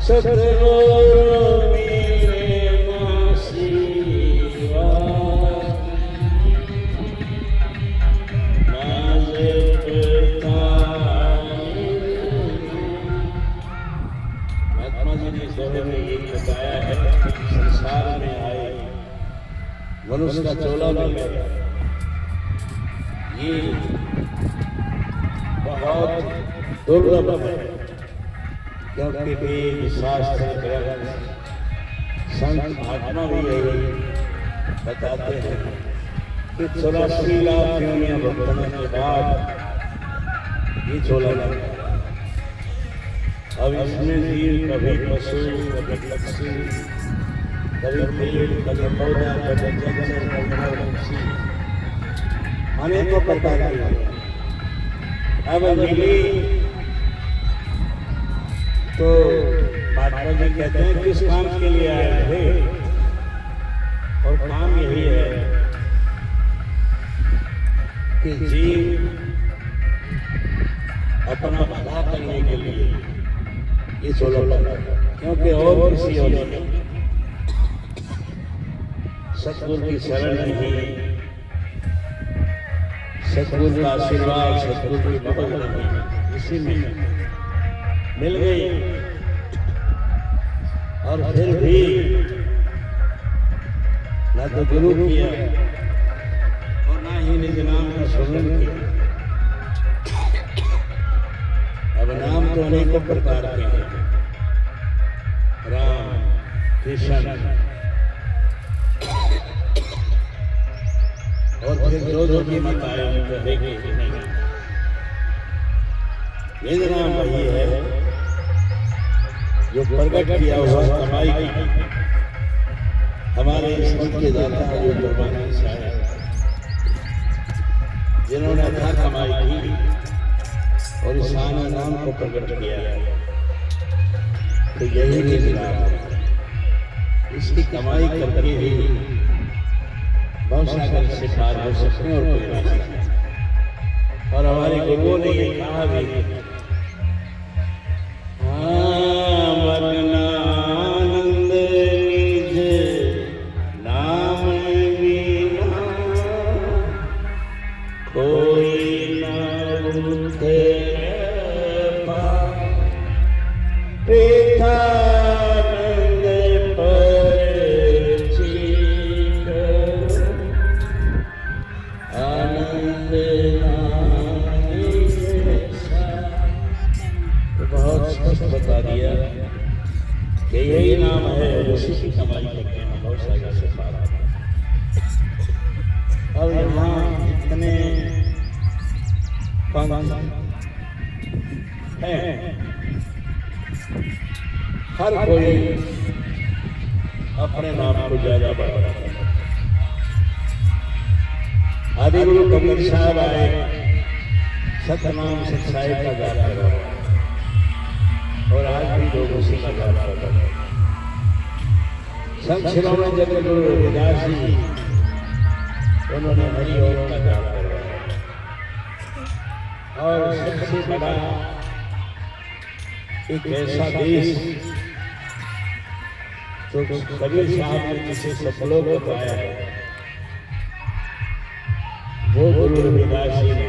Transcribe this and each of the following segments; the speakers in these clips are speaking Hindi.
सतगुरु मेरे मासीवा महात्मा जी ने दोहे में ये बताया है कि संसार में आए मनुष्य का चोला लग गया, ये बहुत दुर्लभ है, क्योंकि वेद शास्त्र ग्रंथ संत महात्मा भी यही बताते हैं कि 84 लाख योनियां भुगतने के बाद ये चोला लगता है। अब इसमें जीव कभी पशु, कभी पक्षी, कभी पेड़, कभी पौधा, कभी जंगल, कभी पक्षी, अनेकों प्रकार के। अब मिली तो महात्मा जी कहते हैं किस काम के लिए आए थे, और काम यही है कि जीव अपना भला करने के लिए ये चोला लगा, क्योंकि और किसी और नहीं, सतगुरु की शरण नहीं, सतगुरु का आशीर्वाद, सतगुरु की पकड़ नहीं, इसी में मिल गई। और फिर भी न तो गुरु किया और ना ही निज नाम का स्मरण किया। अब नाम तो अनेकों प्रकार के हैं, राम, कृष्ण, और फिर जो भी मत आए उनको देखे नहीं। निज नाम वही है जो प्रकट किया हुआ कमाई की, हमारे ईश्वर के दाता जो कुर्बानी से आए, जिन्होंने अथा कमाई की और इस आनंद नाम को प्रकट किया, तो यही निज नाम है। इसकी कमाई करके ही भवसागर से पार हो सकते हैं और कोई रास्ता नहीं। और हमारे गुरुओं ने ये कहा भी, मग्नानंद निज नाम बिना कोई न उठे प्रेतानंद पर चीख आनंद बहुत स्पष्ट बता दिया कि यही नाम है, उसी की कमाई करके हम बहुत सारे से पार। अब यहाँ इतने पंथ हैं, हर कोई अपने नाम को ज्यादा बढ़ाता है। आदि गुरु कबीर साहब आए, सतनाम सत्साई का जाप कर रहा है, और आज भी लोग उसी का जाप कर रहे हैं। संत शिरोमणि जगत गुरु रविदास जी, उन्होंने हरि ओम का जाप कर रहा है। और सबसे बड़ा एक ऐसा देश जो कबीर साहब ने जिसे सफलों को पाया है, वो गुरु रविदास जी ने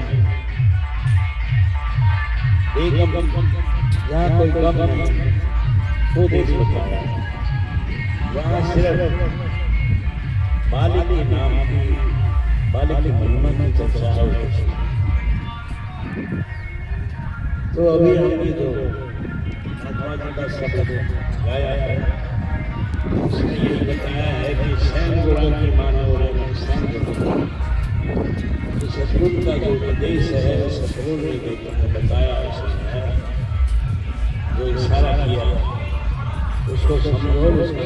जहाँ कोई गम नहीं, वो देश बताया। वहाँ सिर्फ बालिक के नाम की, बालिक की महिमा की चर्चा होती है। तो अभी हमने जो महात्मा जी का शब्द गाया है, उसमें यही बताया है कि सैन गुरु की मानव रहे सैन गुरु, सतगुरु का जो उपदेश है, सतगुरु ने बताया, जो इशारा किया उसको समझो, उसको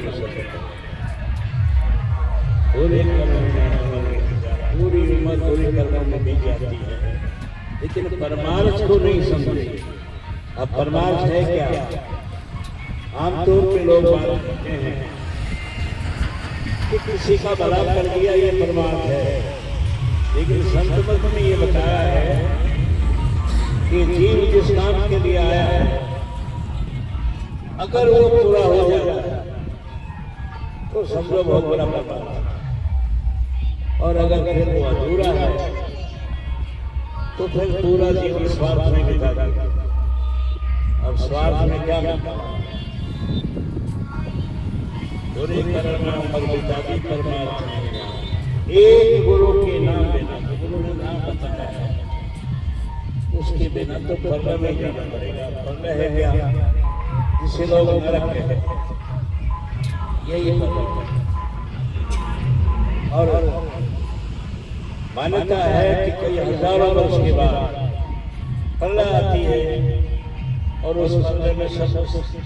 पूरी उम्र पूरी कर्मों में बीत जाती है, लेकिन परमार्थ को नहीं समझे। अब परमार्थ है क्या? आमतौर पे लोग बात करते हैं कि किसी का भला कर दिया, ये परमार्थ है, लेकिन संत मत में ये बताया है कि जीव जिस काम के लिए आया है, अगर वो पूरा हो जाता है तो समझो बहुत बड़ा प्रभाव, और अगर फिर वो अधूरा है तो फिर पूरा जीवन स्वार्थ में बिता देगा। अब स्वार्थ में क्या मिलता है? बुरे कर्म मत बिताती परमार्थ में। एक गुरु के नाम बिना, गुरु ने नाम बताया है, उसके बिना तो फल में जाना पड़ेगा। फल है क्या? जिसे लोग नरक कहते हैं, यही फल है। और मान्यता है कि कई हजारों वर्ष के बाद प्रलय आती है और उस प्रलय में सब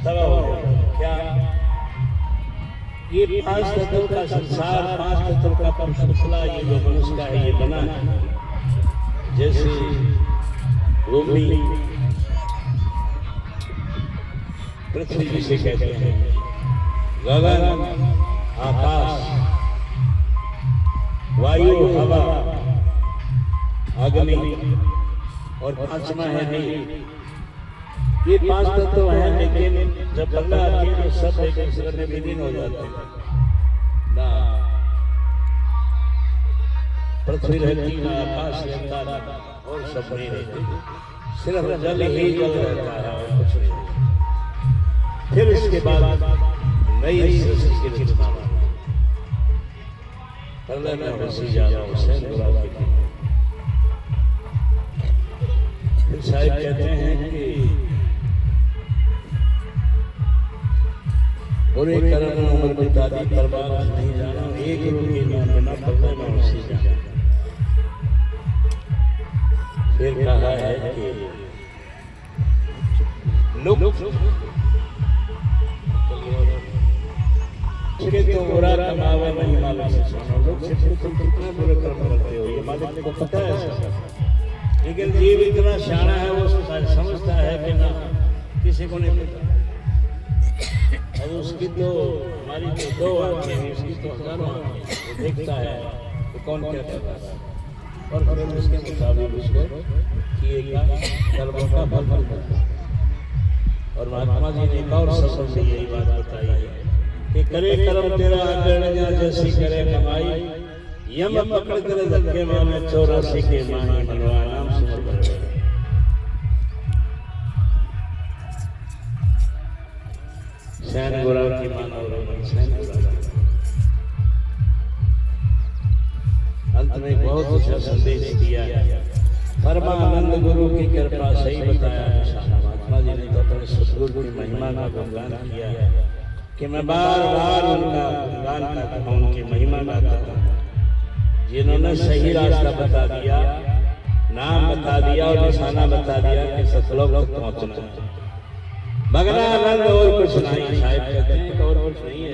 तबाह हो जाता है। क्या? ये 5 तत्व का संसार, 5 तत्व का पुतला, ये जो मनुष्य का है, ये बना है। जैसे भूमि, पृथ्वी जिसे कहते हैं, गगन, आकाश, वायु, हवा, अग्नि और 5वां है नील। ये 5 तत्व हैं, लेकिन जब प्रलय आती है तो सब एक दूसरे में विलीन हो जाते हैं ना। पृथ्वी रहती ना, आकाश रहता ना, और सब नहीं रहते, सिर्फ जल ही जल रहता है और कुछ नहीं। फिर इसके बाद नई सृष्टि की रचना, प्रलय में बसी जाना हुसैन गुलाब की। फिर साहिब कहते हैं कि बुरे कर्म उम्र बिताती परमार्थ नहीं जाना, एक गुरु के नाम बिना प्रलय में बसी जाना। फिर कहा है कि लोग तो बुरा कमावे नहीं मालूम से सुनो, लोग से तुम कितना बुरे कर्म करते हो ये मालिक को पता है सब। लेकिन जीव इतना शाना है, वो समझता है कि ना किसी को नहीं पता। अब उसकी तो हमारी तो 2 आंखें हैं, उसकी तो हजारों आंखें। वो देखता है तो कौन क्या करता है और फिर उसके मुताबिक उसको किए कर्मों का फल मिलता है। और महात्मा जी ने एक और शब्द से यही बात बताई है कि करे कर्म तेरा अग्रणिया जैसी करे कमाई, यम पकड़ कर धक्के मारे 84 के माही मनवा नाम सुमर बरवे। सैन गुरु की मानव सैन गुरु अंत में बहुत अच्छा संदेश दिया है। परमानंद गुरु की कृपा सही बताया है। महात्मा जी ने तो अपने सतगुरु की महिमा का गुणगान किया है कि मैं बार बार उनका गुणगान करता हूँ, उनकी महिमा गाता हूँ, जिन्होंने सही रास्ता बता दिया, नाम बता दिया और निशाना बता दिया कि सतलोक तक पहुँचना है। मगनानंद और कुछ नहीं, साहिब कहते हैं और कुछ नहीं है,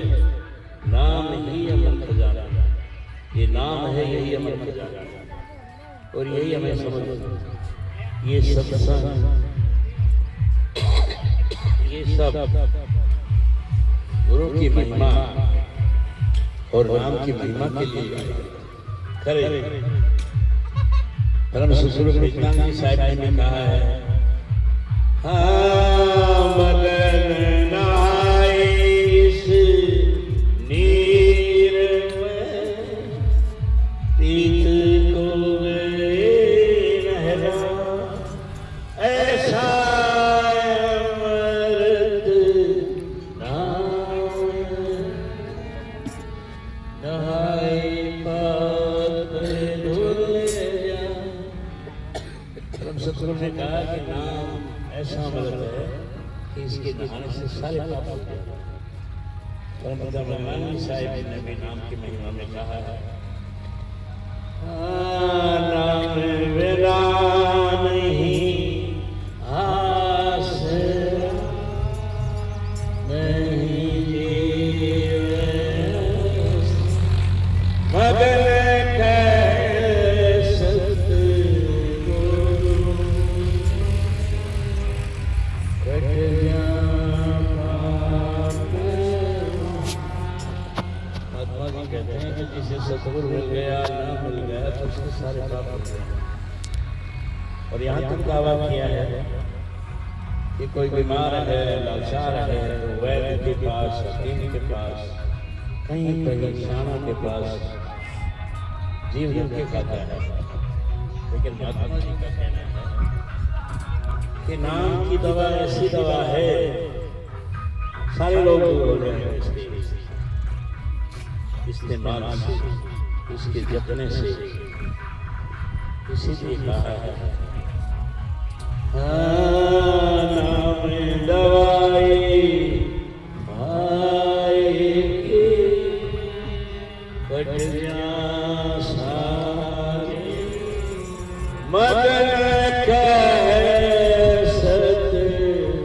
नाम ही अमर खजाना। ये नाम है, यही अमर खजाना, और यही हमें समझना। ये सत्संग, ये सब गुरु की महिमा और नाम की महिमा के लिए करे। परम सुश्रुत विज्ञानी साहिब ने कहा है, हाँ मगन नहाए इस नीर में, प्रीत को गए नहरा, ऐसा अमृत नाम नहाए पाप धुल जा। परम सतगुरु ने कहा कि नाम ऐसा अमृत है कि इसके नहाने से सारे पाप हो जाते हैं। परमपिता ब्रह्मानंद साहिब ने भी नाम की महिमा में कहा है, नाम बिना नहीं आस नहीं जीवन, मगन कहते हैं कि जिसे सतगुरु मिल गया, नाम मिल गया तो उसके सारे पाप हो गए। और यहाँ तक दावा किया है कि कोई बीमार है, लाचार है, के पास, हकीम के पास, कहीं कहीं शाना के पास जीव धोखे खाता है। लेकिन महात्मा जी का कहना है कि नाम की दवा ऐसी दवा है, सारे लोग दूर हो रहे हैं इसके इस्तेमाल से, इसके जपने से। इसीलिए कहा है नाम दवाई आएगी कट जा सारे मदन कहे सतगुरु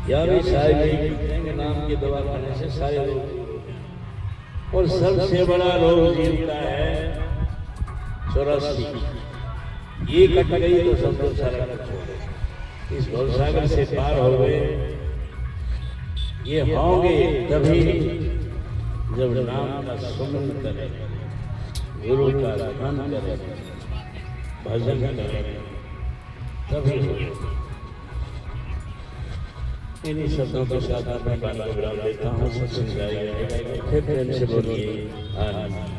यार साहिब कहेंगे नाम की दवा खाने से सारे रोग, और सबसे बड़ा रोग जीव का है 84। ये कट गई तो सब लोग सारा कट छोड़े, इस गौसागर से पार हो गए। ये होंगे तभी जब नाम का सुमन करें, गुरु का ध्यान करें, भजन करें, तभी इन्हीं शब्दों के साथ मैं बात को विराम देता हूँ। सत्संग जारी रहेगा। फिर प्रेम से बोलिए आमीन।